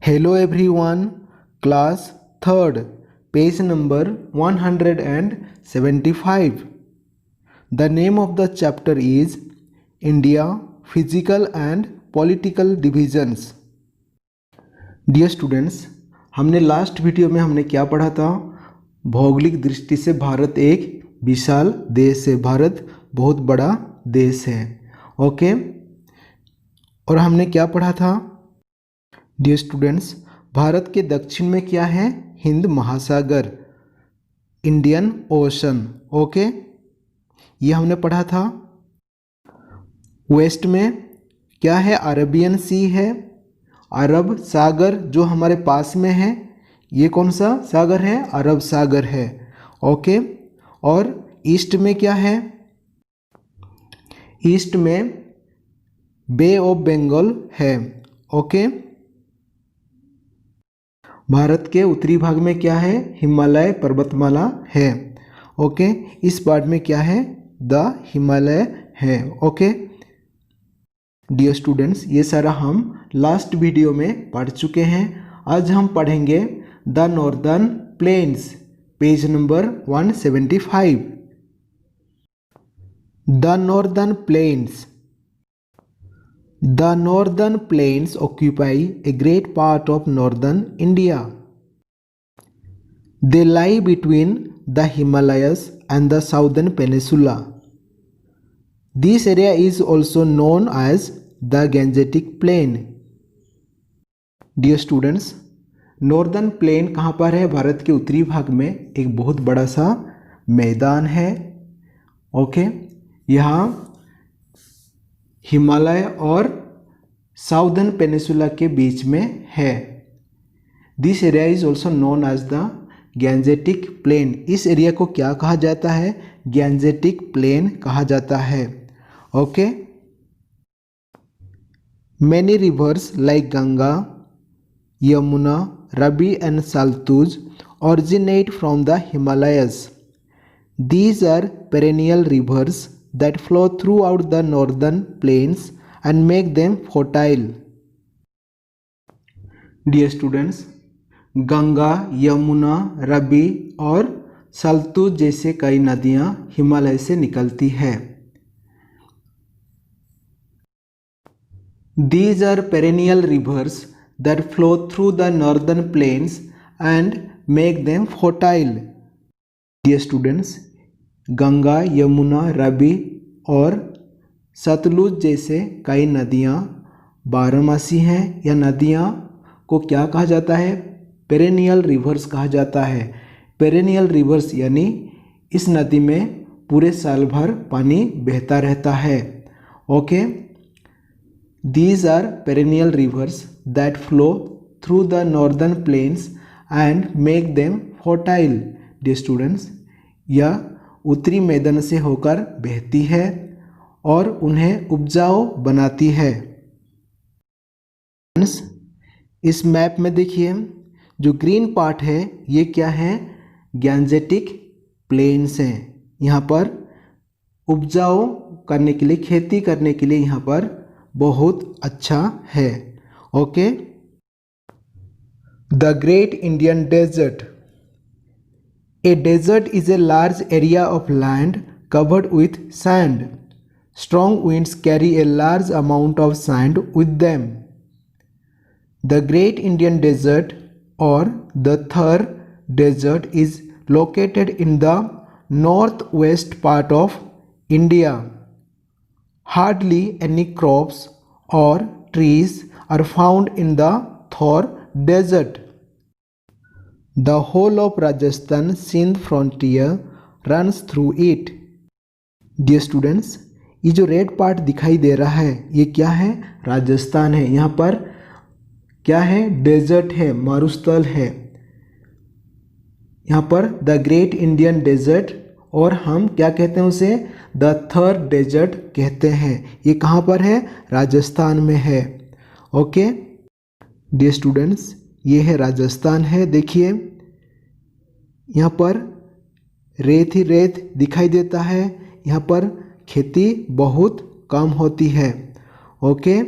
Hello everyone, class 3rd, page number 175. The name of the chapter is India, Physical and Political Divisions. Dear students, हमने last video में हमने क्या पढ़ा था? भौगोलिक दृष्टि से भारत एक विशाल देश है, भारत बहुत बड़ा देश है। ओके, और हमने क्या पढ़ा था? डियर स्टूडेंट्स, भारत के दक्षिण में क्या है? हिंद महासागर, इंडियन ओशन। ओके, ये हमने पढ़ा था। वेस्ट में क्या है? अरेबियन सी है, अरब सागर जो हमारे पास में है। ये कौन सा सागर है? अरब सागर है। ओके, और ईस्ट में क्या है? ईस्ट में बे ऑफ बंगाल है। ओके, भारत के उत्तरी भाग में क्या है? हिमालय पर्वतमाला है। ओके, इस पार्ट में क्या है? द हिमालय है। ओके डियर स्टूडेंट्स, ये सारा हम लास्ट वीडियो में पढ़ चुके हैं। आज हम पढ़ेंगे the northern planes, page number 175। The northern planes. The northern plains occupy a great part of northern India. They lie between the Himalayas and the southern peninsula. This area is also known as the Gangetic Plain. Dear students, northern plain कहाँ पर है? भारत के उत्तरी भाग में एक बहुत बड़ा सा मैदान है। ओके, यहाँ हिमालय और साउदर्न पेनिसुला के बीच में है। This area is also known as the Gangetic plain. इस एरिया को क्या कहा जाता है? गैंजेटिक प्लेन कहा जाता है। Okay, many rivers like Ganga, Yamuna, Ravi and Sutlej originate from the Himalayas. These are perennial rivers that flow throughout the northern plains and make them fertile. Dear students, Ganga, Yamuna, Ravi और सतलुज जैसे कई नदियाँ हिमालय से निकलती है। These are perennial rivers that flow through the northern plains and make them fertile. Dear students, Ganga, Yamuna, Ravi और सतलुज जैसे कई नदियाँ बारहमासी हैं, या नदियाँ को क्या कहा जाता है? पेरेनियल रिवर्स कहा जाता है। पेरेनियल रिवर्स यानी इस नदी में पूरे साल भर पानी बहता रहता है। Okay, these are perennial rivers that flow through the northern plains and make them fertile. Dear students, यह उत्तरी मैदान से होकर बहती है और उन्हें उपजाऊ बनाती है। इस मैप में देखिए, जो ग्रीन पार्ट है ये क्या है? गैंजेटिक प्लेन्स हैं। यहाँ पर उपजाऊ करने के लिए, खेती करने के लिए यहाँ पर बहुत अच्छा है। Okay, the great Indian desert. A desert is a large area of land covered with sand. Strong winds carry a large amount of sand with them. The Great Indian Desert or the Thar Desert is located in the northwest part of India. Hardly any crops or trees are found in the Thar Desert. The whole of Rajasthan Sindh frontier runs through it. Dear students, ये जो red part दिखाई दे रहा है ये क्या है? राजस्थान है। यहाँ पर क्या है? डेजर्ट है, मरुस्थल है। यहाँ पर द ग्रेट इंडियन डेजर्ट, और हम क्या कहते हैं उसे? द थर डेजर्ट कहते हैं। ये कहाँ पर है? राजस्थान में है। ओके डियर स्टूडेंट्स, ये है राजस्थान है। देखिए यहाँ पर रेत ही रेत दिखाई देता है। यहाँ पर खेती बहुत कम होती है। ओके,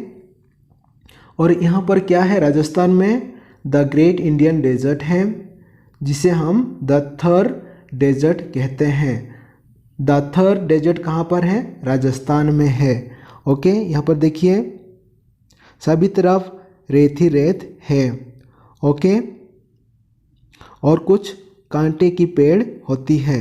और यहाँ पर क्या है? राजस्थान में द ग्रेट इंडियन डेजर्ट है, जिसे हम द थर डेजर्ट कहते हैं। द थर डेजर्ट कहाँ पर है? राजस्थान में है। ओके, यहाँ पर देखिए सभी तरफ रेत ही रेत है। ओके, और कुछ कांटे की पेड़ होती है।